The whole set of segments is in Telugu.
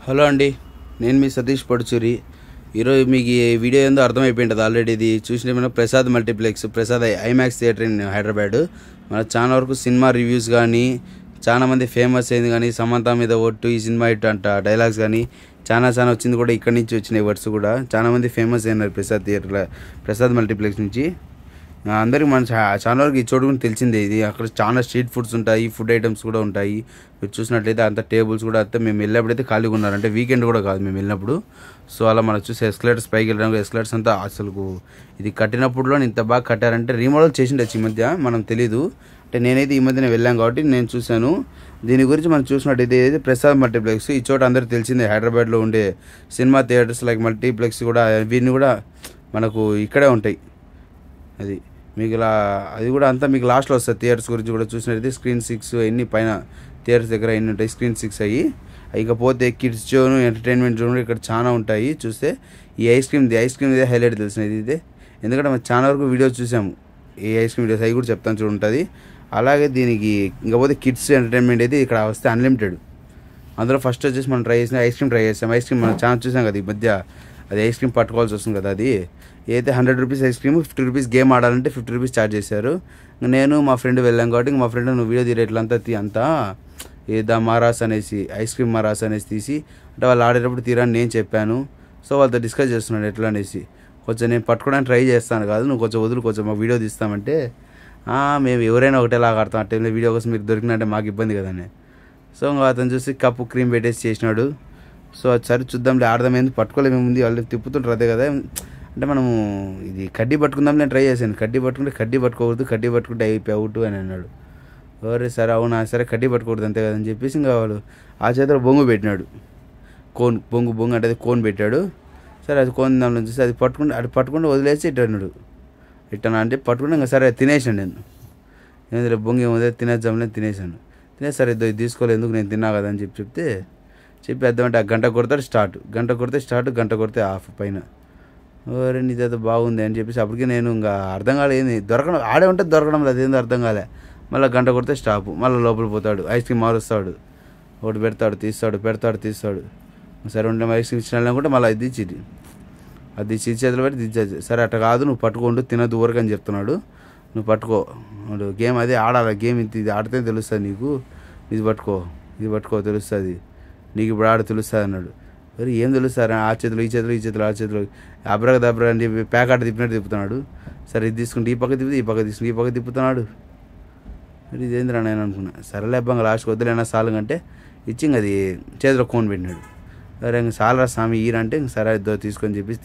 హలో అండి, నేను మీ సతీష్ పడుచూరి. ఈరోజు మీకు ఈ వీడియో ఏందో అర్థమైపోయింది ఆల్రెడీ. ఇది చూసిన Prasad multiplex, Prasad IMAX theatre in Hyderabad. మన చాలా వరకు సినిమా రివ్యూస్ కానీ, చాలా మంది ఫేమస్ అయింది కానీ, సమంత మీద ఒట్టు, ఈ సినిమా ఇట్ అంట డైలాగ్స్ కానీ చాలా వచ్చింది కూడా ఇక్కడి నుంచి వచ్చినాయి. వర్డ్స్ కూడా చాలా మంది ఫేమస్ అయినారు ప్రసాద్ థియేటర్లో, ప్రసాద్ మల్టీప్లెక్స్ నుంచి. అందరికీ మన చాలా వరకు ఈ చోటు కూడా తెలిసిందే. ఇది అక్కడ చాలా స్ట్రీట్ ఫుడ్స్ ఉంటాయి, ఫుడ్ ఐటమ్స్ కూడా ఉంటాయి. మీరు చూసినట్లయితే అంత టేబుల్స్ కూడా అంతా మేము వెళ్ళినప్పుడైతే ఖాళీగా ఉన్నారు, అంటే వీకెండ్ కూడా కాదు మేము వెళ్ళినప్పుడు. సో అలా మనకు చూసి ఎస్కలేటర్స్ పైకి వెళ్ళడానికి, ఎస్కలేటర్స్ అంతా అసలు ఇది కట్టినప్పుడులో ఇంత బాగా కట్టారంటే రీమోడల్ చేసిండొచ్చు ఈ మధ్య, మనం తెలీదు. అంటే నేనైతే ఈ మధ్యనే వెళ్ళాను కాబట్టి నేను చూశాను. దీని గురించి మనం చూసినట్టయితే ఏదైతే ప్రసాద్ మల్టీప్లెక్స్, ఈ చోట అందరికీ తెలిసిందే. హైదరాబాద్లో ఉండే సినిమా థియేటర్స్ లైక్ మల్టీప్లెక్స్ కూడా వీటిని కూడా మనకు ఇక్కడే ఉంటాయి. అది మీకు ఇలా అది కూడా అంతా మీకు లాస్ట్లో వస్తుంది. థియేటర్స్ గురించి కూడా చూసినట్టయితే స్క్రీన్ 6 ఎన్ని పైన థియేటర్స్ దగ్గర ఎన్ని ఉంటాయి, స్క్రీన్ 6 అయ్యి. ఇకపోతే కిడ్స్ జోన్, ఎంటర్టైన్మెంట్ జోన్ ఇక్కడ చాలా ఉంటాయి. చూస్తే ఈ ఐస్ క్రీమ్ ఇదే హైలైట్ తెలిసినది ఇదే, ఎందుకంటే మనం చాలా వరకు వీడియోస్ చూసాము ఈ ఐస్ క్రీమ్ వీడియోస్, అవి కూడా చెప్తాను చూడు ఉంటుంది. అలాగే దీనికి ఇంకపోతే కిడ్స్ ఎంటర్టైన్మెంట్ అయితే ఇక్కడ వస్తే అన్లిమిటెడ్. అందులో ఫస్ట్ వచ్చేసి మనం ట్రై చేసిన ఐస్ క్రీమ్ ట్రై చేసాం. ఐస్ క్రీమ్ మనం చాలా చూసాం కదా ఈ మధ్య, అది ఐస్ క్రీమ్ పట్టుకోవాల్సి వస్తుంది కదా. అది అయితే 100 rupees ice cream, 50 rupees game ఆడాలంటే 50 రూపీస్ ఛార్జ్ చేశారు. నేను మా ఫ్రెండ్ వెళ్ళాం కాబట్టి మా ఫ్రెండ్ నువ్వు వీడియో తీరేట్లంతా అంతా ఏదా మహారాస్ అనేసి ఐస్ క్రీమ్ మహారాస్ అనేసి తీసి, అంటే వాళ్ళు ఆడేటప్పుడు తీరని నేను చెప్పాను. సో వాళ్ళతో డిస్కస్ చేస్తున్నాడు ఎట్లా అనేసి. కొంచెం నేను పట్టుకోవడానికి ట్రై చేస్తాను కాదు, నువ్వు కొంచెం వదులు, కొంచెం మా వీడియో తీస్తామంటే మేము ఎవరైనా ఒకటేలాగా ఆడతాం, అంటే వీడియో కోసం మీరు దొరికినంటే మాకు ఇబ్బంది కదండి. సో ఇంకా అతను చూసి కప్పు క్రీమ్ పెట్టేసి చేసినాడు. సో అది సరే చూద్దాంలే, ఆడదామేంది పట్టుకోలేము ముందు, వాళ్ళు తిప్పుతుంటారు అదే కదా. అంటే మనము ఇది కడ్డీ పట్టుకుందాం నేను ట్రై చేశాను. కడ్డీ పట్టుకోకూడదు, కడ్డీ పట్టుకుంటే అయిపోయి అవుట్ అని అన్నాడు. ఓరే సరే అవునా సరే కడ్డీ పట్టుకోకూడదు అంతే కదని చెప్పేసి ఇంకా వాడు ఆ చేతిలో బొంగు పెట్టినాడు. బొంగు అంటే అది కోన్ పెట్టాడు. సరే అది కోన్ దాంట్లో చూసి అది పట్టుకుంటే వదిలేసి ఇట్టన్నాడు. ఇట్టనా అంటే పట్టుకుంటే ఇంకా సరే తినేసాను నేను. ఏంటంటే బొంగు ఏమో తినేద్దాంలే తినేసాను. సరే ఇది తీసుకోలేదు, ఎందుకు నేను తిన్నా కదా అని చెప్పి అర్థమంటే ఆ గంట కొడితే స్టార్ట్, గంట కొడితే ఆఫ్ పైన. ఓరే నీదైతే బాగుంది అని చెప్పేసి అప్పటికి నేను ఇంకా అర్థం కాలేదు, దొరకడం ఆడే ఉంటే దొరకడం లేదు, ఏందో అర్థం కాలే. మళ్ళీ గంట కొడితే స్టాప్, మళ్ళీ లోపల పోతాడు, ఐస్ క్రీమ్ మారుస్తాడు, ఒకటి పెడతాడు తీస్తాడు. సరే ఉండే ఐస్ క్రీమ్ ఇచ్చిన కూడా మళ్ళీ అది చేతిలో పెట్టి దించేది. సరే అట్లా కాదు, నువ్వు పట్టుకోండు, తినద్దు ఊరకు అని చెప్తున్నాడు. నువ్వు పట్టుకో, గేమ్ అదే ఆడాలి, గేమ్ ఇది ఆడితే తెలుస్తుంది నీకు, ఇది పట్టుకో తెలుస్తుంది నీకు, ఇప్పుడు ఆడ తెలుస్తుంది అన్నాడు. మరి ఏం తెలుస్తారు, ఆ చేతిలో ఈ చేతిలో దబ్రా అని చెప్పి ప్యాకెట్ తిప్పినట్టు తిప్పుతున్నాడు. సరే ఇది తీసుకుంటే ఈ పక్క తిప్పుతున్నాడు. మరి ఇదేంద్రా నేను అనుకున్నా. సరేలే అబ్బంగా లాస్ట్కి వద్దులేనా సాలు అంటే ఇచ్చి ఇంక అది చేతిలో కోన్ పెట్టినాడు. సరే ఇంక సాలరా స్వామి ఈరంటే ఇంక సరే తీసుకొని చెప్పేసి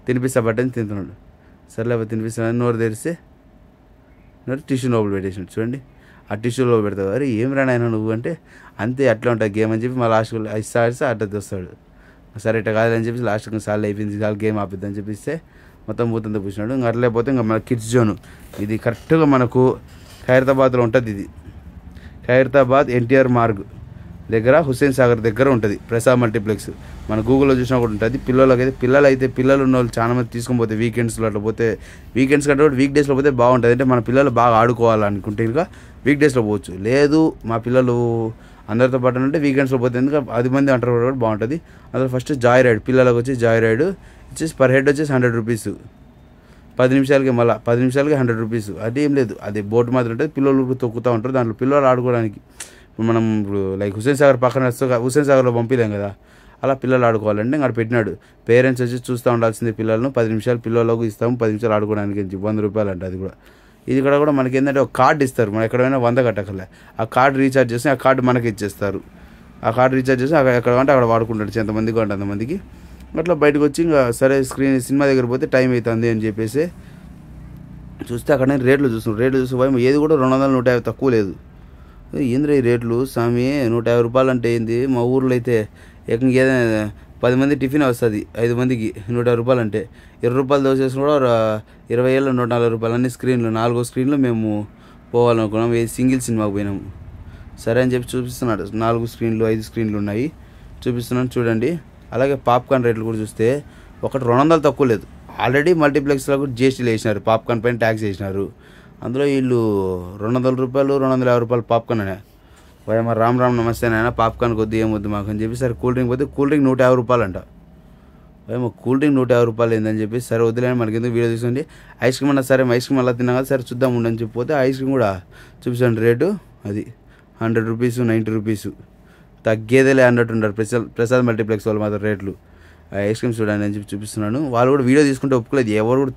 తినిపిస్తా పట్టని తింటున్నాడు. సరేలే తినిపిస్తాను నోరు తెరిస్తే టిష్యూ లోపల పెట్టేసినాడు. చూడండి ఆ టిష్యూ లోపల పెడతావు, అరే ఏం రానాయన నువ్వు అంటే అంతే అట్లా ఉంటుంది గేమ్ అని చెప్పి మా లాస్ట్ ఇస్తా అట్లా తెస్తాడు. సరే ఇట్లా కాదని చెప్పేసి లాస్ట్ సార్లు అయిపోయింది, సార్లు గేమ్ ఆపిద్దని చెప్పిస్తే మొత్తం భూతంతో పూసినాడు. ఇంకా అట్లా లేకపోతే ఇంకా మన కిడ్స్ జోను, ఇది కరెక్ట్గా మనకు ఖైరతాబాద్లో ఉంటుంది. ఇది ఖైరతాబాద్ ఎన్టీఆర్ మార్గ్ దగ్గర, హుస్సేన్ సాగర్ దగ్గర ఉంటుంది ప్రసాద్ మల్టీప్లెక్స్. మన గూగుల్లో చూసినా కూడా ఉంటుంది. పిల్లలు ఉన్న వాళ్ళు చాలా మంది తీసుకొని పోతే వీకెండ్స్లో అట్లా పోతే, వీకెండ్స్ కంటే కూడా వీక్ డేస్లో పోతే బాగుంటుంది. అంటే మన పిల్లలు బాగా ఆడుకోవాలనుకుంటే ఇంకా వీక్ డేస్లో పోవచ్చు. లేదు మా పిల్లలు అందరితో పాటు అంటే వీకెండ్స్లో పోతే, ఎందుకు 10 మంది అంటారు కూడా బాగుంటుంది. అందులో ఫస్ట్ జాయ్ రైడ్, పిల్లలకు వచ్చి జాయ్ రైడ్ వచ్చేసి పర్ హెడ్ వచ్చేసి 100 రూపీస్, 10 నిమిషాలకి 10 నిమిషాలకి 100 రూపీస్. అదేం లేదు, అది బోట్ మాత్రం ఉంటుంది, పిల్లలు తొక్కుతూ ఉంటారు. దాంట్లో పిల్లలు ఆడుకోవడానికి మనం ఇప్పుడు లైక్ హుస్సేన్ సాగర్ పక్కన హుస్సేన్ సాగర్లో పంపించాం కదా, అలా పిల్లలు ఆడుకోవాలంటే అక్కడ పెట్టినాడు. పేరెంట్స్ వచ్చి చూస్తూ ఉండాల్సింది పిల్లలను, 10 నిమిషాలు పిల్లలకు ఇస్తాము, 10 నిమిషాలు ఆడుకోవడానికి 100 రూపాయలు అంట. అది కూడా ఇది కూడా మనకి ఏంటంటే ఒక కార్డు ఇస్తారు, మనం ఎక్కడైనా 100 కట్టకలే, ఆ కార్డు రీఛార్జ్ చేసి ఆ కార్డు మనకి ఇచ్చేస్తారు. ఆ కార్డు రీఛార్జ్ చేసి ఎక్కడ అంటే అక్కడ వాడుకుంటాడు, ఎంతమందికి అంటే అంతమందికి. అట్లా బయటకు వచ్చి ఇంకా సరే సినిమా దగ్గర పోతే టైం అవుతుంది అని చెప్పేసి చూస్తే అక్కడ నేను రేట్లు చూస్తున్నాను, ఏది కూడా 200, 150 తక్కువ లేదు. ఏంద్రా ఈ రేట్లు స్వామి, 150 రూపాయలు అంటే ఏంది? మా ఊర్లో అయితే ఏకంగా ఏదైనా 10 మంది టిఫిన్ వస్తుంది, 5 మందికి 150 రూపాయలు అంటే 20 రూపాయలు దోసేసిన కూడా 20 ఏళ్ళు 140 రూపాయలు. అన్ని స్క్రీన్లు 4 స్క్రీన్లు మేము పోవాలనుకున్నాం, సింగిల్ సినిమాకి పోయినాము. సరే అని చెప్పి చూపిస్తున్నాడు, 4 స్క్రీన్లు 5 స్క్రీన్లు ఉన్నాయి చూపిస్తున్నాను చూడండి. అలాగే పాప్కార్న్ రేట్లు కూడా చూస్తే ఒకటి 200 తక్కువ లేదు. ఆల్రెడీ మల్టీప్లెక్స్లో కూడా జిఎస్టీలు వేసినారు, పాప్కార్న్ పైన ట్యాక్స్ వేసినారు. అందులో వీళ్ళు 200 రూపాయలు 250 రూపాయలు పాప్కార్న్ అనే మా రామ్ నమస్తే నాయన, పాప్కార్న్ కొద్ది ఏమొద్దు మాకు అని చెప్పి, సరే కూల్ డ్రింక్ పోతే కూల్ డ్రింక్ 150 రూపాయలు అంట. మా కూల్ డ్రింక్ 150 రూపాయలు ఏందని చెప్పి, సరే వద్దులేని మనకి ఎందుకు వీడియో తీసుకోండి, ఐస్ క్రీమ్ అన్నా సరే ఐస్ క్రీమ్ అలా తిన్నాం కదా, సరే చూద్దాం ఉండని చెప్పిపోతే ఐస్ క్రీమ్ కూడా చూపించండి రేటు, అది 100 రూపీస్ 90 రూపీస్, తగ్గేదేలే అన్నట్టు ఉంటారు ప్రసాద్ మల్టీప్లెక్స్ వాళ్ళు మాత్రం రేట్లు. ఐస్ క్రీమ్స్ చూడండి అని చెప్పి చూపిస్తున్నాను. వాళ్ళు కూడా వీడియో తీసుకుంటే ఒప్పుకోలేదు, ఎవరు కూడా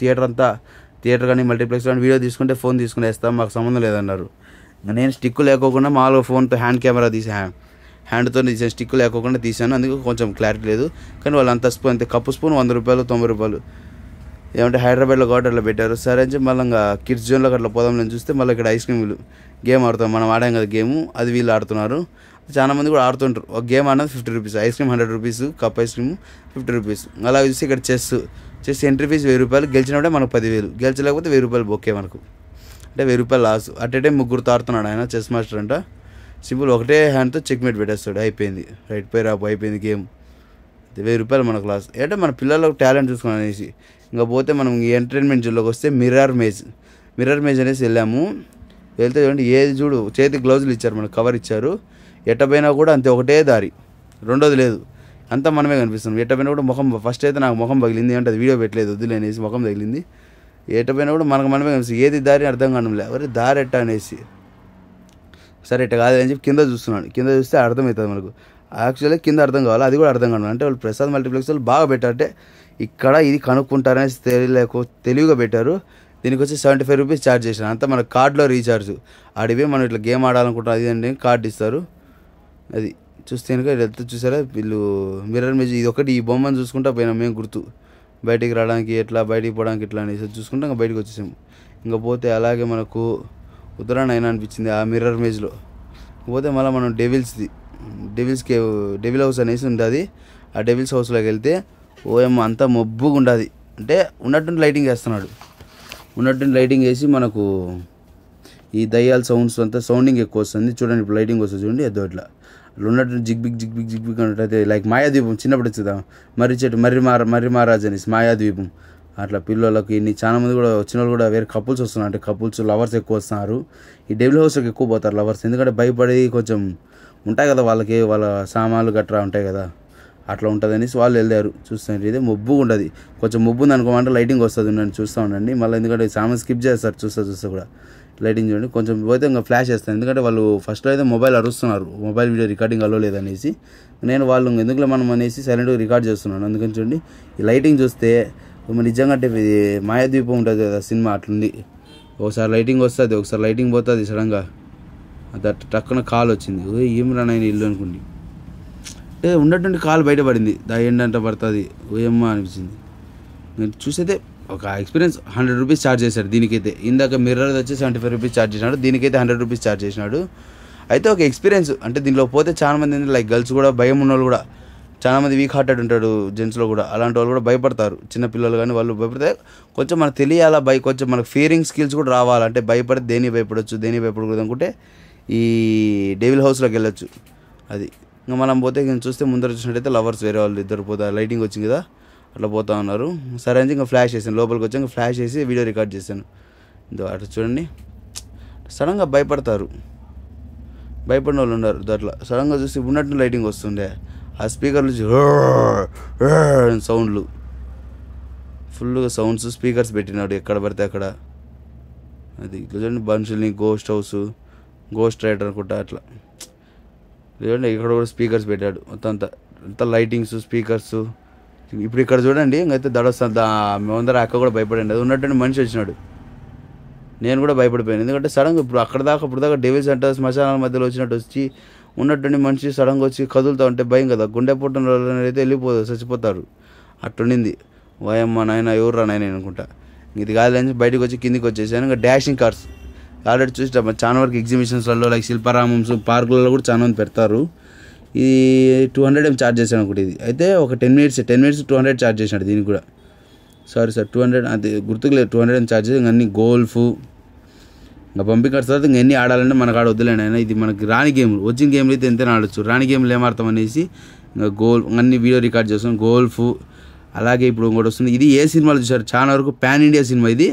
థియేటర్ కానీ మల్టీప్లెక్స్ కానీ వీడియో తీసుకుంటే ఫోన్ తీసుకుని వేస్తాం, మాకు సంబంధం లేదన్నారు. నేను స్టిక్ లేకోకుండా మామూలుగా ఫోన్తో హ్యాండ్ కెమెరా హ్యాండ్తో తీసాను, స్టిక్ లేకోకుండా తీసాను, అందుకు కొంచెం క్లారిటీ లేదు. కానీ వాళ్ళు అంత స్పూన్ అంతే, కప్పు స్పూన్ 100 రూపాయలు 90 రూపాయలు. ఏమంటే హైదరాబాద్లో కాబట్టి అట్లా పెట్టారు. సరే అని చెప్పి మళ్ళీ ఇంకా కిడ్స్ జోన్లోకి అట్లా పోదాం నేను చూస్తే మళ్ళీ ఇక్కడ ఐస్ క్రీమ్ గేమ్ ఆడుతాం, మనం ఆడాం కదా గేమ్, అది వీళ్ళు ఆడుతున్నారు. చాలా మంది కూడా ఆడుతుంటారు. ఒక గేమ్ అన్నది 50 rupees, ice cream 100 rupees, cup ice cream 50 rupees. అలా చూసి ఇక్కడ చెస్ ఎంట్రీ ఫీజు 1000 రూపాయలు, గెలిచినప్పుడే మనకు 10,000, గెలిచలేకపోతే 1000 రూపాయలు బొక్కే మనకు, అంటే 1000 రూపాయలు లాస్. అట్ ఏ టైం ముగ్గురుతో ఆడుతున్నాడు ఆయన, చెస్ మాస్టర్ అంట. సింపుల్ ఒకటే హ్యాండ్తో చెక్మేట్ పెట్టేస్తాడు, అయిపోయింది, రైట్ పై రాపు అయిపోయింది గేమ్. 1000 రూపాయలు మనకు లాస్. అంటే మన పిల్లలకు టాలెంట్ చూసుకుని అనేసి ఇంకా పోతే మనం ఈ ఎంటర్టైన్మెంట్ జోన్లోకి వస్తే మిర్రర్ మేజ్ అనేసి వెళ్ళాము. వెళ్తే చూడండి, ఏది చూడు చేతికి గ్లౌజులు ఇచ్చారు, మనకు కవర్ ఇచ్చారు. ఎట్టపోయినా కూడా అంతే, ఒకటే దారి, రెండోది లేదు, అంతా మనమే కనిపిస్తున్నాం. ఎట్టపోయినా కూడా ముఖం, ఫస్ట్ అయితే నాకు ముఖం పగిలింది, అంటే అది వీడియో పెట్టలేదు వద్దులేనేసి ముఖం తగిలింది. ఎట్టపోయినా కూడా మనమే కనిపిస్తుంది, ఏది దారి అర్థం కావడంలే, ఎవరి దారి ఎట్ట అనేసి. సరే ఎట్ట కాదు అని చెప్పి కింద చూస్తున్నాడు, కింద చూస్తే అర్థమవుతుంది మనకు. యాక్చువల్లీ కింద అర్థం కావాలి, అది కూడా అర్థం కావాలి. అంటే వాళ్ళు ప్రసాద్ మల్టీప్లెక్స్ వాళ్ళు బాగా పెట్టారంటే ఇక్కడ ఇది కనుక్కుంటారనేసి తెలివిగా పెట్టారు. దీనికి వచ్చి 75 రూపీస్ ఛార్జ్ చేశారు, అంతా మన కార్డులో రీఛార్జ్. ఆడిపోయి మనం ఇట్లా గేమ్ ఆడాలనుకుంటాం అది అంటే కార్డు ఇస్తారు. అది చూస్తే కనుక ఎంత చూసారా వీళ్ళు మిర్రర్ మేజ్, ఇది ఒకటి ఈ బొమ్మను చూసుకుంటా పోయినాం మేము, గుర్తు బయటికి రావడానికి ఎట్లా, బయటికి పోవడానికి ఎట్లా అనేసి చూసుకుంటే ఇంకా బయటకు వచ్చేసాము. ఇంకా పోతే అలాగే మనకు ఉత్తరాయణ అయినా అనిపించింది ఆ మిర్రర్ మేజ్లో. పోతే మళ్ళీ మనం డెవిల్ హౌస్ అనేసి ఉంటుంది, ఆ డెవిల్స్ హౌస్లోకి వెళ్తే ఓఎం అంతా మబ్బుగా ఉండదు. అంటే ఉన్నట్టు లైటింగ్ వేస్తున్నాడు, ఉన్నట్టు లైటింగ్ వేసి మనకు ఈ దయ్యాల సౌండ్స్ అంతా సౌండింగ్ ఎక్కువ వస్తుంది. చూడండి ఇప్పుడు లైటింగ్ వస్తుంది చూడండి, అదో అట్లా ఉన్నట్టు జిగ్బిగ్ అన్నట్టు, లైక్ మాయాద్వీపం చిన్నప్పుడు వచ్చేదా మర్రి మహారాజ్ అనేసి మాయాద్వీపం. అట్లా పిల్లలకి ఇన్ని చాలా మంది కూడా వచ్చిన వాళ్ళు కూడా వేరే కపుల్స్ వస్తున్నారు, అంటే కపుల్స్ లవర్స్ ఎక్కువ వస్తున్నారు. ఈ డెవిల్ హౌస్లోకి ఎక్కువ పోతారు లవర్స్, ఎందుకంటే భయపడి కొంచెం ఉంటాయి కదా వాళ్ళకి, వాళ్ళ సామాన్లు గట్రా ఉంటాయి కదా, అట్లా ఉంటుంది అనేసి వాళ్ళు వెళ్ళారు. చూస్తాను ఇదే మబ్బుగా ఉండదు, కొంచెం మబ్బు ఉంది అనుకోమంటే లైటింగ్ వస్తుంది, నన్ను చూస్తూ ఉండండి. మళ్ళీ ఎందుకంటే సామాన్ స్కిప్ చేస్తారు చూస్తా కూడా లైటింగ్ చూడండి. కొంచెం పోతే ఇంకా ఫ్లాష్ చేస్తాను, ఎందుకంటే వాళ్ళు ఫస్ట్లో అయితే మొబైల్ అరుస్తున్నారు, మొబైల్ వీడియో రికార్డింగ్ అలో లేదనేసి. నేను వాళ్ళు ఎందుకులో మనం అనేసి సైలెంట్గా రికార్డ్ చేస్తున్నాను. అందుకని చూడండి ఈ లైటింగ్ చూస్తే నిజంగా అంటే ఇది మాయాద్వీపం ఉంటుంది కదా సినిమా, అట్లుంది. ఒకసారి లైటింగ్ వస్తుంది, ఒకసారి లైటింగ్ పోతుంది సడన్గా, అది టక్కున కాల్ వచ్చింది, ఏం రానైనా ఇల్లు అనుకోండి, అంటే ఉన్నటువంటి కాలు బయటపడింది, ఏంటంటే పడుతుంది ఓయమ్మ అనిపించింది. నేను చూసైతే ఒక ఎక్స్పీరియన్స్ 100 రూపీస్ ఛార్జ్ చేశాడు దీనికైతే. ఇందాక మిర్రర్ వచ్చి 75 రూపీస్ ఛార్జ్ చేసినాడు, దీనికైతే 100 రూపీస్ ఛార్జ్ చేసినాడు. అయితే ఒక ఎక్స్పీరియన్స్, అంటే దీనిలో పోతే చాలా మంది లైక్ గర్ల్స్ కూడా, భయం ఉన్న వాళ్ళు కూడా చాలా మంది వీక్ హార్టెడ్ ఉంటాడు జెంట్స్లో కూడా, అలాంటి వాళ్ళు కూడా భయపడతారు. చిన్నపిల్లలు కానీ వాళ్ళు భయపడితే కొంచెం మనకు తెలియాలా, కొంచెం మనకు ఫియరింగ్ స్కిల్స్ కూడా రావాలంటే భయపడితే దేని భయపడవచ్చు, దేని భయపడకూడదు అనుకుంటే ఈ డెవిల్ హౌస్లోకి వెళ్ళొచ్చు. అది ఇంకా మనం పోతే చూస్తే ముందర చూసినట్టయితే లవర్స్ వేరే వాళ్ళు ఇద్దరు పోతారు, లైటింగ్ వచ్చింది కదా అట్లా పోతా ఉన్నారు. సరే అని ఇంకా ఫ్లాష్ చేశాను, లోపలికి వచ్చి ఇంకా ఫ్లాష్ చేసి వీడియో రికార్డ్ చేశాను. అట్లా చూడండి సడన్గా భయపడతారు, భయపడిన వాళ్ళు ఉన్నారు. అట్లా సడన్గా చూసి ఉన్నట్టు లైటింగ్ వస్తుండే, ఆ స్పీకర్లు సౌండ్లు ఫుల్గా సౌండ్స్, స్పీకర్స్ పెట్టినాడు ఎక్కడ పడితే అక్కడ. అది ఇట్లా చూడండి మనుషుల్ని, గోస్ట్ హౌస్, గోస్ట్ రైడర్ అనుకుంటా అట్లా చూడండి. ఇక్కడ కూడా స్పీకర్స్ పెట్టాడు, మొత్తం అంతా లైటింగ్స్, స్పీకర్స్. ఇప్పుడు ఇక్కడ చూడండి ఇంకైతే దడొస్తుంది, మేమందరూ అక్క కూడా భయపడండి. అది ఉన్నట్టు మనిషి వచ్చినాడు, నేను కూడా భయపడిపోయాను. ఎందుకంటే సడన్గా ఇప్పుడు ఇప్పుడు దాకా డెవిల్స్ అంటే శ్మశానాల మధ్యలో వచ్చినట్టు వచ్చి ఉన్నట్టుండి మనిషి సడన్గా వచ్చి కదులుతూ ఉంటే భయం కదా, గుండె పుట్టిన అయితే చచ్చిపోతారు. అట్టుండింది. వాయమ్మ నాయన ఎవరు రా నాయన అనుకుంటా. ఇది కాదని బయటకు వచ్చి కిందికి వచ్చేసాను. ఇంకా డాషింగ్ కార్స్ ఆల్రెడీ చూసినా చాలా వరకు ఎగ్జిబిషన్స్లలో లైక్ శిల్పారామమ్స్, పార్కులలో కూడా చాలా మంది పెడతారు. ఈ 200 ఏం ఛార్జ్ చేశాను ఒకటి. ఇది అయితే ఒక 10 మినిట్స్ 200 ఛార్జ్ చేసినాడు దీనికి కూడా. సారీ సార్ 200 అది గుర్తుకు లేదు, 200 ఏం ఛార్జ్ చేసి ఇంకా అన్ని గోల్ఫ్ ఇంకా పంపింగ్ తర్వాత ఇంకా ఎన్ని ఆడాలంటే మనకు ఆడ వద్దులేండి అయినా. ఇది మనకి రాని గేమ్లు, వచ్చిన గేమ్లు అయితే ఎంతైనా ఆడొచ్చు, రాని గేమ్లు ఏమాడతాం అనేసి ఇంకా అన్ని వీడియో రికార్డ్ చేస్తాం. గోల్ఫ్ అలాగే ఇప్పుడు ఇంకోటి వస్తుంది, ఇది ఏ సినిమాలు చూసారు చాలా వరకు పాన్ ఇండియా సినిమా, ఇది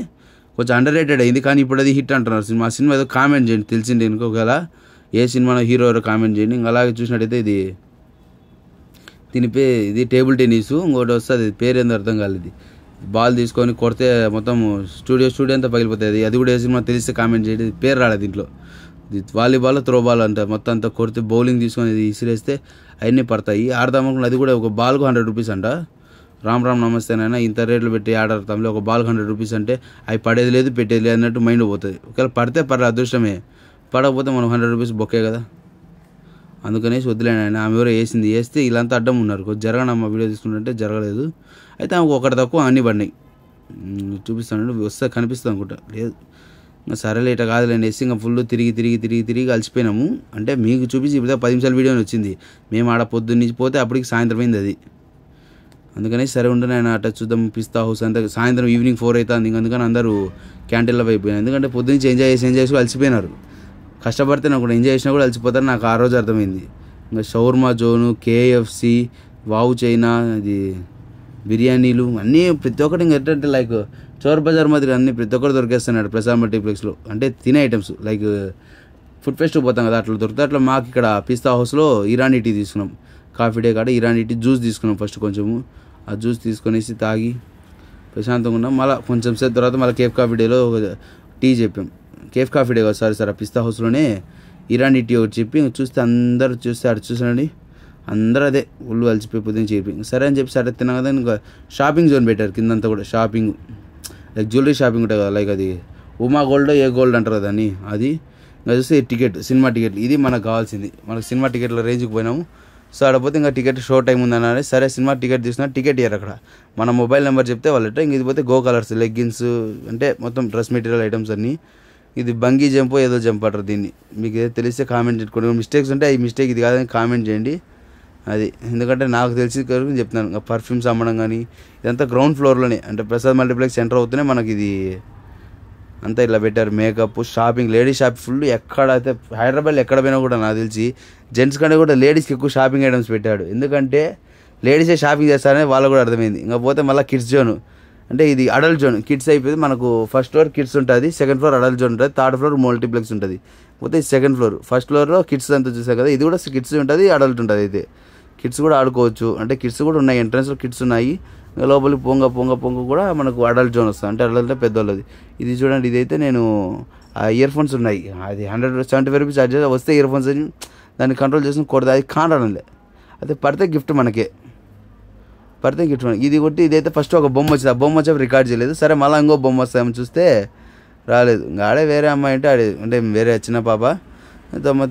కొంచెం అండర్ రేటెడ్ అయింది కానీ ఇప్పుడు అది హిట్ అంటున్నారు సినిమా. ఏదో కామెంట్ చేయండి తెలిసింది ఒకవేళ ఏ సినిమాలో హీరో ఎవరో కామెంట్ చేయండి. ఇంకా అలాగే చూసినట్టయితే దీని ఇది టేబుల్ టెన్నిస్. ఇంకోటి వస్తుంది, పేరు ఏందో అర్థం కాలేదు. బాల్ తీసుకొని కొడితే మొత్తం స్టూడియో అంతా పగిలిపోతుంది. అది కూడా ఏ సినిమా తెలిస్తే కామెంట్ చేయండి. పేరు రాలేదు దీంట్లో. వాలీబాల్, త్రోబాల్ అంట మొత్తం అంతా కొడితే బౌలింగ్ తీసుకొని ఇసిరేస్తే అవన్నీ పడతాయి. ఆడదామనుకున్న అది కూడా ఒక బాల్కు 100 రూపీస్ అంట. రామ్ నమస్తేనైనా ఇంత రేట్లు పెట్టి ఆడతాంలే, ఒక బాల్కి 100 రూపీస్ అంటే అవి పడేది లేదు పెట్టేది లేదు అన్నట్టు మైండ్ పోతుంది. ఒకవేళ పడితే అదృష్టమే, పడకపోతే మనం 100 రూపీస్ బొక్కే కదా. అందుకనేసి వదిలేను. ఆమె ఎవరో వేస్తే వీళ్ళంతా అడ్డం ఉన్నారు. కొంచెం జరగనమ్మ వీడియో తీసుకుంటుంటే జరగలేదు. అయితే ఆమెకు ఒకటి తక్కువ అన్నీ పడినాయి. చూపిస్తాను, వస్తే కనిపిస్తుంది అనుకుంటా. లేదు సరేలే ఇట్లా కాదులేండి వేసి ఇంకా ఫుల్ తిరిగి అలసిపోయినాము. అంటే మీకు చూపించి ఇప్పుడు 10 నిమిషాల వీడియో వచ్చింది. మేము ఆడ పొద్దున్నీ పోతే అప్పటికి సాయంత్రం అయింది అది. అందుకని సరే ఉండు నేను అట్లా చూద్దాం పిస్తా హౌస్ అంతా. సాయంత్రం ఈవినింగ్ 4 అవుతుంది. అందుకని అందరూ క్యాంటీన్లో అయిపోయినారు. ఎందుకంటే పొద్దున్నుంచి ఎంజాయ్ చేసి అలసిపోయినారు. కష్టపడితే నాకు కూడా ఎంజాయ్ చేసినా కూడా అలసిపోతారు. నాకు ఆ రోజు అర్థమైంది. ఇంకా shawarma zone, KFC, wow China, అది బిర్యానీలు అన్నీ ప్రతి ఒక్కటి ఇంకా ఏంటంటే లైక్ చోర్ బజార్ మాదిరి అన్నీ ప్రతి ఒక్కరు దొరికేస్తున్నాడు ప్రసాద్ మల్టీప్లెక్స్లో. అంటే తినే ఐటమ్స్ లైక్ ఫుడ్ ఫెస్ట్ పోతాం కదా అట్లా దొరుకుతాయి. అట్లా మాకు ఇక్కడ పిస్తా హౌస్లో ఇరానీ టీ తీసుకున్నాం. కాఫీ డే కాడ ఇరానీ టీ జ్యూస్ తీసుకున్నాం. ఫస్ట్ కొంచెము ఆ జ్యూస్ తీసుకొనేసి తాగి ప్రశాంతంగా ఉన్నాం. మళ్ళీ కొంచెం సేపు తర్వాత మళ్ళీ కేఫ్ కాఫీ డేలో టీ చెప్పాం. కేఫ్ కాఫీ డే కాదు సార్ పిస్తా హౌస్లోనే ఇరానీ టీ ఒకటి చెప్పి చూస్తే అందరూ అటు చూసానండి. అందరూ అదే ఒళ్ళు అలసిపోయి పొద్దున్న చెప్పి సరే అని చెప్పి సరే తిన్నాం కదా. ఇంకా షాపింగ్ జోన్ పెట్టారు కిందంతా కూడా. షాపింగ్ లైక్ జ్యువెలరీ షాపింగ్ ఉంటుంది కదా, లైక్ అది ఉమా గోల్డ్ ఏ గోల్డ్ అంటారు కదా అని. అది ఇంకా చూస్తే టికెట్, సినిమా టికెట్, ఇది మనకు కావాల్సింది. మనకు సినిమా టికెట్ల రేంజ్కి పోయినాము. సో ఆడపోతే ఇంకా టికెట్ షో టైం ఉందన్నారు. సరే సినిమా టికెట్ తీసుకున్నా. టికెట్ ఇయ్యారు అక్కడ. మన మొబైల్ నెంబర్ చెప్తే వాళ్ళట ఇంక ఇది పోతే గో కలర్స్ లెగ్గిన్స్ అంటే మొత్తం డ్రెస్ మెటీరియల్ ఐటమ్స్ అన్నీ. ఇది బంగీ జంప్ ఏదో జంప్ అంటారు దీన్ని. మీకు ఏదో తెలిస్తే కామెంట్ చేసుకోండి. మిస్టేక్స్ ఉంటే ఈ మిస్టేక్ ఇది కాదని కామెంట్ చేయండి. అది ఎందుకంటే నాకు తెలిసి చెప్తున్నాను. ఇంకా పర్ఫ్యూమ్స్ అమ్మడం కానీ ఇదంతా గ్రౌండ్ ఫ్లోర్లోనే, అంటే ప్రసాద్ మల్టీప్లెక్స్ సెంటర్ అవుతూనే మనకి ఇది అంతా ఇలా పెట్టారు. Makeup, shopping, ladies shopping full. ఎక్కడైతే హైదరాబాద్లో ఎక్కడ పోయినా కూడా నాకు తెలిసి జెంట్స్ కంటే కూడా లేడీస్కి ఎక్కువ షాపింగ్ ఐటమ్స్ పెట్టాడు. ఎందుకంటే లేడీసే షాపింగ్ చేస్తారని వాళ్ళకు కూడా అర్థమైంది. ఇంకా పోతే మళ్ళీ కిడ్స్ జోన్, అంటే ఇది అడల్ట్ జోన్. కిడ్స్ అయిపోయింది మనకు. ఫస్ట్ ఫ్లోర్ కిడ్స్ ఉంటుంది, సెకండ్ ఫ్లోర్ అడల్ట్ జోన్ ఉంటుంది, థర్డ్ ఫ్లోర్ మల్టీప్లెక్స్ ఉంటుంది. పోతే సెకండ్ ఫ్లోర్, ఫస్ట్ ఫ్లోర్లో కిడ్స్ అంతా చూసారు కదా. ఇది కూడా కిడ్స్ ఉంటుంది, అడల్ట్ ఉంటుంది. అయితే కిడ్స్ కూడా ఆడుకోవచ్చు. అంటే కిడ్స్ కూడా ఉన్నాయి, ఎంట్రన్స్లో కిడ్స్ ఉన్నాయి. లోపలికి పొంగ కూడా మనకు అడల్ట్ జోన్ వస్తుంది, అంటే అడల్ట్ పెద్దవాళ్ళది. ఇది చూడండి, ఇదైతే నేను ఇయర్ ఫోన్స్ ఉన్నాయి. అది 175 రూపీస్ ఛార్జ్ వస్తే ఇయర్ ఫోన్స్ అని దాన్ని కంట్రోల్ చేసుకుని కొడితే అది కానడంలే. అయితే పడితే గిఫ్ట్ మనకే, పడితే గిఫ్ట్ మనకి. ఇది కొట్టి ఇదైతే ఫస్ట్ ఒక బొమ్మ వచ్చింది. ఆ బొమ్మ వచ్చి రికార్డ్ చేయలేదు. సరే మళ్ళీ ఇంకో బొమ్మ వస్తామని చూస్తే రాలేదు. ఇంకా ఆడే వేరే అమ్మాయి అంటే వేరే చిన్న పాప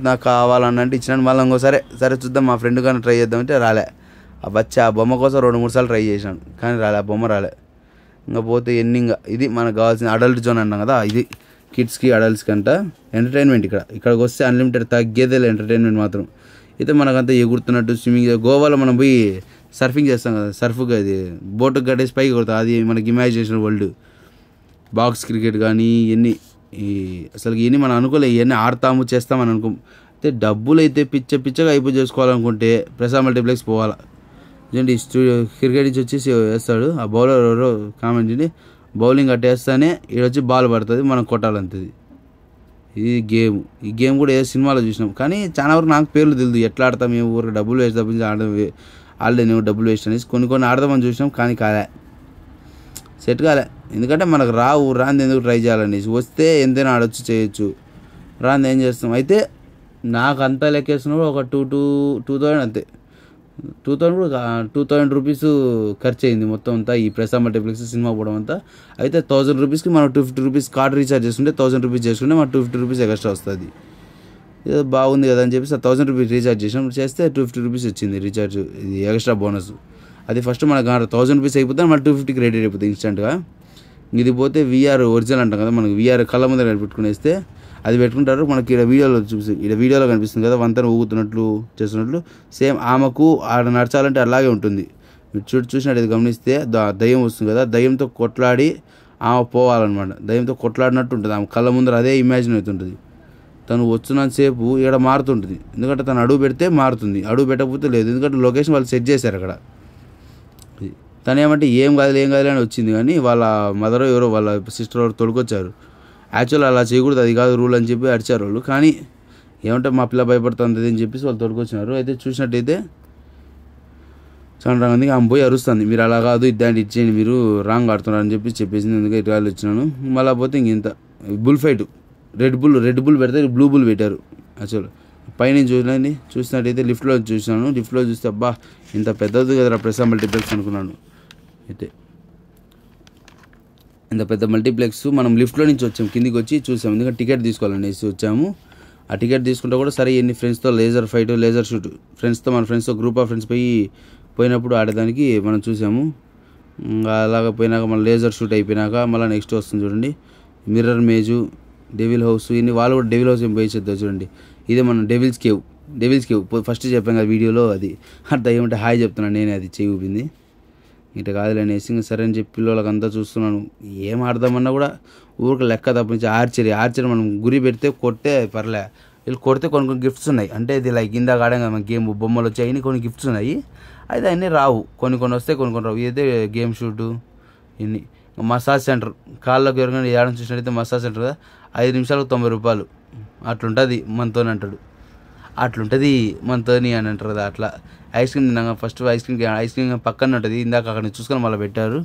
నాకు కావాలన్నంటే ఇచ్చినాను. మళ్ళీ ఇంకోసారి సరే చూద్దాం మా ఫ్రెండ్ కానీ ట్రై చేద్దామంటే రాలే. ఆ బొమ్మ కోసం 2-3 సార్లు ట్రై చేశాను కానీ రాలే, ఆ బొమ్మ రాలే. ఇంకా పోతే ఇంకా ఇది మనకు కావాల్సిన అడల్ట్ జోన్ అన్నాం కదా, ఇది కిడ్స్కి అడల్ట్స్కి అంట ఎంటర్టైన్మెంట్. ఇక్కడికి వస్తే అన్లిమిటెడ్, తగ్గేదేలే ఎంటర్టైన్మెంట్ మాత్రం. అయితే మనకంతా ఎగురుతున్నట్టు స్విమ్మింగ్. గోవాలో మనం పోయి సర్ఫింగ్ చేస్తాం కదా, సర్ఫ్గా అది బోటుకు కట్టేసి పైకి కొడతాం. అది మనకి ఇమాజినేషన్ వరల్డ్. బాక్స్ క్రికెట్ కానీ ఇవన్నీ అసలు ఇవన్నీ మనం అనుకోలే. ఇవన్నీ ఆడతాము చేస్తామని అనుకో. అయితే డబ్బులు అయితే పిచ్చగా అయిపోయి చేసుకోవాలనుకుంటే ప్రసాద్ మల్టీప్లెక్స్ పోవాలా. ఏంటి క్రికెట్ నుంచి వచ్చేసి వేస్తాడు ఆ బౌలర్ ఎవరో కామెంట్ చేయండి. బౌలింగ్ అట్టేస్తానే వచ్చి బాల్ పడుతుంది, మనం కొట్టాలంతది. ఇది గేమ్. ఈ గేమ్ కూడా ఏ సినిమాలో చూసినాం కానీ చాలా వరకు నాకు పేర్లు తెలియదు. ఎట్లా ఆడతాం, ఏ ఊరికి డబ్బులు వేస్ట్ తప్పించి ఆడలేను, డబ్బులు వేస్ట్ అనేసి కొన్ని ఆడదామని చూసినాం కానీ కాలే, సెట్ కాలే. ఎందుకంటే మనకు రాంది ఎందుకు ట్రై చేయాలనేసి. వస్తే ఎంతైనా ఆడొచ్చు చేయొచ్చు, రాంది ఏం చేస్తాం. అయితే నాకు అంతా లెక్కేస్తున్నప్పుడు ఒక 2000 అంతే, 2000 రూపీస్ ఖర్చు అయింది మొత్తం అంతా ఈ ప్రసాద్ మల్టీప్లెక్స్ సినిమా పోవడం అంతా. అయితే 1000 రూపీస్కి మనం 250 రూపీస్ కార్డ్ రీఛార్జ్ చేసుకుంటే 1000 రూపీస్ చేసుకుంటే మనకు 250 రూపీస్ ఎక్స్ట్రా వస్తుంది. ఏదో బాగుంది కదా అని చెప్పి 1000 రూపీస్ రీఛార్జ్ చేస్తే 250 రూపీస్ వచ్చింది రీఛార్జ్, ఇది ఎక్స్ట్రా బోనస్. అది ఫస్ట్ మనకు 1000 రూపీస్ అయిపోతే మళ్ళీ 250కి రెడీ అయిపోతుంది ఇన్స్టెంట్గా. ఇది పోతే VR ఒరిజినల్ అంటాం కదా, మనకు VR కళ్ళ ముందర పెట్టుకునేస్తే అది పెట్టుకుంటారు. మనకి ఇక్కడ వీడియోలో కనిపిస్తుంది కదా, వంతన ఊగుతున్నట్లు చేస్తున్నట్లు. సేమ్ ఆమెకు ఆడ నడచాలంటే అలాగే ఉంటుంది. మీరు చూసినట్టు గమనిస్తే దయ్యం వస్తుంది కదా, దయ్యంతో కొట్లాడి ఆమె పోవాలన్నమాట. దయ్యంతో కొట్లాడినట్టు ఉంటుంది ఆమె కళ్ళ ముందర, అదే ఇమాజిన్ అవుతుంటుంది. తను వచ్చినంతసేపు ఇక్కడ మారుతుంటుంది, ఎందుకంటే తను అడుగు పెడితే మారుతుంది, అడుగు పెట్టకపోతే లేదు. ఎందుకంటే లొకేషన్ వాళ్ళు సెట్ చేశారు అక్కడ. తను ఏమంటే ఏం కాదులే అని వచ్చింది కానీ వాళ్ళ మదర్ ఎవరో వాళ్ళ సిస్టర్ ఎవరో తొడుకొచ్చారు. యాక్చువల్ అలా చేయకూడదు, అది కాదు రూల్ అని చెప్పి అడిచారు వాళ్ళు. కానీ ఏమంటే మా పిల్ల భయపడుతుంది అని చెప్పేసి వాళ్ళు తోడుకొచ్చినారు. అయితే చూసినట్టయితే చాలా మందికి ఆమె పోయి అరుస్తుంది, మీరు అలా కాదు ఇద్దాంటి ఇచ్చేయండి, మీరు రాంగ్ ఆడుతున్నారు అని చెప్పేసింది. అందుకే ఇటు వచ్చినాను. మళ్ళీ పోతే ఇంత బుల్ ఫైట్, రెడ్ బుల్ పెడితే బ్లూ బుల్ పెట్టారు. యాక్చువల్ పైనుంచి చూసినట్టయితే లిఫ్ట్లో చూసినాను. లిఫ్ట్లో చూస్తే అబ్బా ఇంత పెద్దది కదా ప్రసాద్ మల్టీప్లెక్స్ అనుకున్నాను. అయితే ఇంత పెద్ద మల్టీప్లెక్స్ మనం లిఫ్ట్లో నుంచి వచ్చాము, కిందికి వచ్చి చూసాము. ఎందుకంటే టికెట్ తీసుకోవాలనేసి వచ్చాము. ఆ టికెట్ తీసుకుంటే కూడా సరే ఎన్ని ఫ్రెండ్స్తో లేజర్ ఫైట్, లేజర్ షూట్ మన ఫ్రెండ్స్తో గ్రూప్ ఆఫ్ ఫ్రెండ్స్ పోయినప్పుడు ఆడేదానికి మనం చూసాము. అలాగ పోయినాక మళ్ళీ లేజర్ షూట్ అయిపోయినాక మళ్ళీ నెక్స్ట్ వస్తుంది చూడండి, మిర్రర్ మేజు, డెవిల్ హౌస్. ఇన్ని వాళ్ళు కూడా డెవిల్ హౌస్ ఏం పోయి చేద్దాం చూడండి. ఇదే మనం డెవిల్స్ కేవ్ ఫస్ట్ చెప్పాం కదా వీడియోలో. అది అర్థం ఏమంటే హాయ్ చెప్తున్నాను నేనే, అది చేయి ఊపింది. ఇట్లా కాదులే అనేసి ఇంకా సరే అని చెప్పి పిల్లలకంతా చూస్తున్నాను. ఏం ఆడదామన్నా కూడా ఊరికి లెక్క తప్పించి ఆర్చరీ మనం గురి పెడితే కొట్టే పర్లే, వీళ్ళు కొడితే కొన్ని గిఫ్ట్స్ ఉన్నాయి. అంటే ఇది లైక్ ఇందాక ఆడాం కదా గేమ్, బొమ్మలు వచ్చాయి, కొన్ని గిఫ్ట్స్ ఉన్నాయి. అయితే అన్నీ రావు, కొన్ని వస్తాయి, కొన్ని రావు. ఇదైతే గేమ్ షూటు, ఇన్ని మసాజ్ సెంటర్, కాళ్ళకి ఎవరికైనా ఏడని చూసినట్టయితే మసాజ్ సెంటర్ కదా, 5 నిమిషాలకు 90 రూపాయలు అట్లుంటుంది మనతోని అంటాడు. అట్లుంటుంది మనతోని అని అంటారు కదా. అట్లా ఐస్ క్రీమ్ తిన్నాక ఫస్ట్ ఐస్ క్రీమ్ పక్కన ఉంటుంది, ఇందాక అక్కడ చూసుకొని మళ్ళీ పెట్టారు.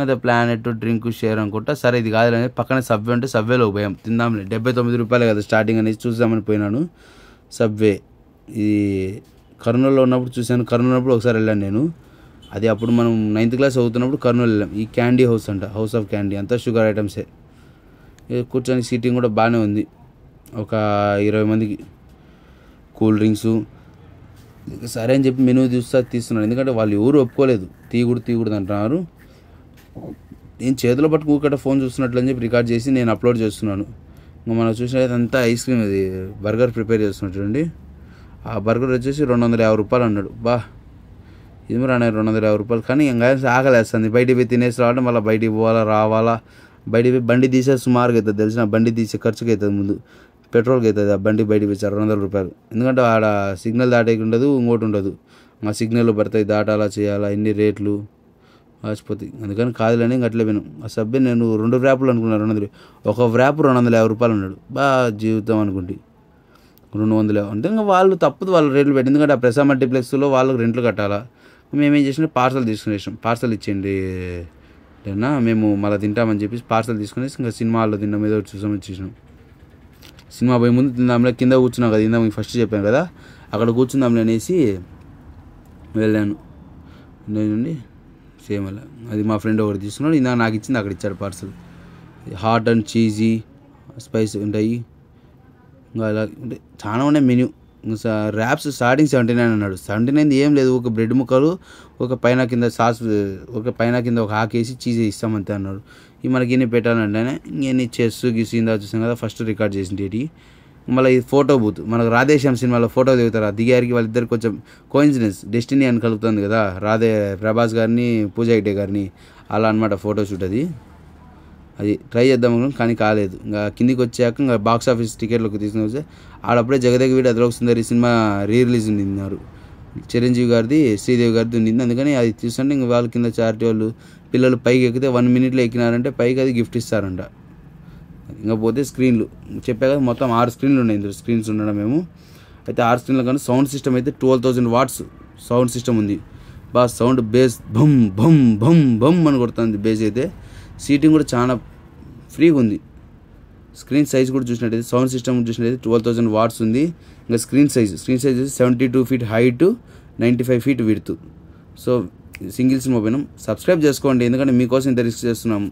అదే ప్లానెట్ డ్రింక్ షేర్ అనుకుంటా. సరే ఇది కాదు అనేది పక్కనే సబ్వే ఉంటే సబ్వేలో పోయాం, తిందాంలే. 79 రూపాయలే కదా స్టార్టింగ్ అనేది చూద్దామని పోయినాను. సబ్వే ఇది కర్నూలులో ఉన్నప్పుడు చూశాను. కర్నూలు ఉన్నప్పుడు ఒకసారి వెళ్ళాను నేను. అది అప్పుడు మనం 9th క్లాస్ చదువుతున్నప్పుడు కర్నూలు వెళ్ళాం. ఈ క్యాండీ హౌస్ అంట, హౌస్ ఆఫ్ క్యాండీ, అంతా షుగర్ ఐటమ్సే. కూర్చొని సీటింగ్ కూడా బాగానే ఉంది, ఒక 20 మందికి. కూల్ డ్రింక్స్ సరే అని చెప్పి మెనూ తీస్తున్నాను. ఎందుకంటే వాళ్ళు ఎవరు ఒప్పుకోలేదు, తీయకూడదు అంటున్నారు. నేను చేతిలో పట్టుకు ఊకట ఫోన్ చూస్తున్నట్లు అని చెప్పి రికార్డ్ చేసి నేను అప్లోడ్ చేస్తున్నాను. ఇంకా మనం చూసినట్లయితే అంతా ఐస్ క్రీమ్, అది బర్గర్ ప్రిపేర్ చేస్తున్నట్టు చూడండి. ఆ బర్గర్ వచ్చేసి 250 రూపాయలు అన్నాడు. బా ఇది మరి 250 రూపాయలు. కానీ ఇంకా ఆకలేస్తుంది, బయటికి పోయి తినేసి రావడం, మళ్ళీ బయటికి రావాలా, బయటికి పోయి బండి తీసే సుమారుగా అవుతుంది తెలిసిన, బండి తీసే ఖర్చుకి అవుతుంది, ముందు పెట్రోల్కి అవుతుంది. ఆ బండి బయటికి వచ్చారు 200 రూపాయలు. ఎందుకంటే ఆడ సిగ్నల్ దాటేకి ఉండదు, ఇంకోటి ఉండదు. ఆ సిగ్నల్ పడతాయి, దాటాలా చేయాలా, ఇన్ని రేట్లు ఆచిపోతాయి. అందుకని కాదులని ఇంక అట్లే విను. ఆ సబ్బే నేను 2 వ్రాపులు అనుకున్నాను, 200. ఒక వ్రాపు 250 రూపాయలు అన్నాడు. జీవితం అనుకుంటే 200 అంటే ఇంకా వాళ్ళు తప్పదు, వాళ్ళు రేట్లు పెట్టి. ఎందుకంటే ఆ ప్రసాద్ మల్టీప్లెక్స్లో వాళ్ళకి రెంట్లు కట్టాలా. మేమేం చేసినా పార్సల్ తీసుకునేసాం. పార్సల్ ఇచ్చేయండి లేనా, మేము మళ్ళీ తింటామని చెప్పేసి పార్సల్ తీసుకునేసి ఇంకా సినిమా హాల్లో తిన్నాం, ఏదో ఒకటి చూసామని వచ్చేసినాం. సినిమా పోయి ముందు తిందాంలే, కింద కూర్చున్నాం కదా, ఇందా మీకు ఫస్ట్ చెప్పాను కదా, అక్కడ కూర్చుందాంలే అనేసి వెళ్ళాను. నుండి సేమ్ అలా అది మా ఫ్రెండ్ ఒకటి తీసుకున్నాడు, ఇందాక నాకు ఇచ్చింది అక్కడ ఇచ్చాడు parcel. Hot and cheesy spice ఉంటాయి, ఇంకా అలా అంటే చాలా ఉన్నాయి మెన్యూ. ర్యాప్స్ స్టార్టింగ్ 79 అన్నాడు. 79 ఏం లేదు, ఒక బ్రెడ్ ముక్కలు, ఒక పైన కింద సాస్, ఒక పైన కింద ఒక ఆకేసి చీజ్ ఇస్తామంతే అన్నాడు. ఇవి మనకి ఇన్ని పెట్టాలంటే ఇవన్నీ చెస్ గీసి ఇందా చూసాం కదా, ఫస్ట్ రికార్డ్ చేసింది. మళ్ళీ ఇది ఫోటో బూత్, మనకు రాధేశ్యామ్ సినిమాలో ఫోటో దిగుతారు, ఆ దిగారికి వాళ్ళిద్దరికి కొంచెం కోయిన్సిడెన్స్, డెస్టినీ అని కలుగుతుంది కదా, ప్రభాస్ గారిని పూజా హెగ్డే గారిని, అలా అనమాట ఫోటో షూట్. అది ట్రై చేద్దాం కానీ కాలేదు. ఇంకా కిందికి వచ్చాక ఇంకా బాక్స్ ఆఫీస్ టికెట్లకు తీసుకుని వస్తే ఆడప్పుడే జగదేక వీడి అదిలోక సుందరి సినిమా రిలీజ్ ఉండిన్నారు, చిరంజీవి గారిది, శ్రీదేవి గారిది ఉండింది. అందుకని అది చూస్తుంటే ఇంకా వాళ్ళ కింద చారిటీ వాళ్ళు పిల్లలు పైకి ఎక్కితే 1 minute ఎక్కినారంటే పైకి అది గిఫ్ట్ ఇస్తారంట. ఇంకా పోతే స్క్రీన్లు చెప్పా కదా, మొత్తం 6 స్క్రీన్లు ఉన్నాయి, ఇందులో స్క్రీన్స్ ఉండడం మేము. అయితే 6 స్క్రీన్లు కానీ సౌండ్ సిస్టమ్ అయితే 12,000 watts సౌండ్ సిస్టమ్ ఉంది. బాగా సౌండ్ బేస్ భమ్ భమ్ భమ్ భమ్ అని కొడుతుంది బేస్ అయితే. సీటింగ్ కూడా చాలా ఫ్రీగా ఉంది. స్క్రీన్ సైజ్ కూడా చూసినట్టయితే, సౌండ్ సిస్టమ్ చూసినట్టయితే 12,000 watts ఉంది. ఇంకా screen size 72 feet height, 95 feet width. So single cinema పోయినాం. సబ్స్క్రైబ్ చేసుకోండి, ఎందుకంటే మీకోసం ఇంత రిస్క్ చేస్తున్నాం.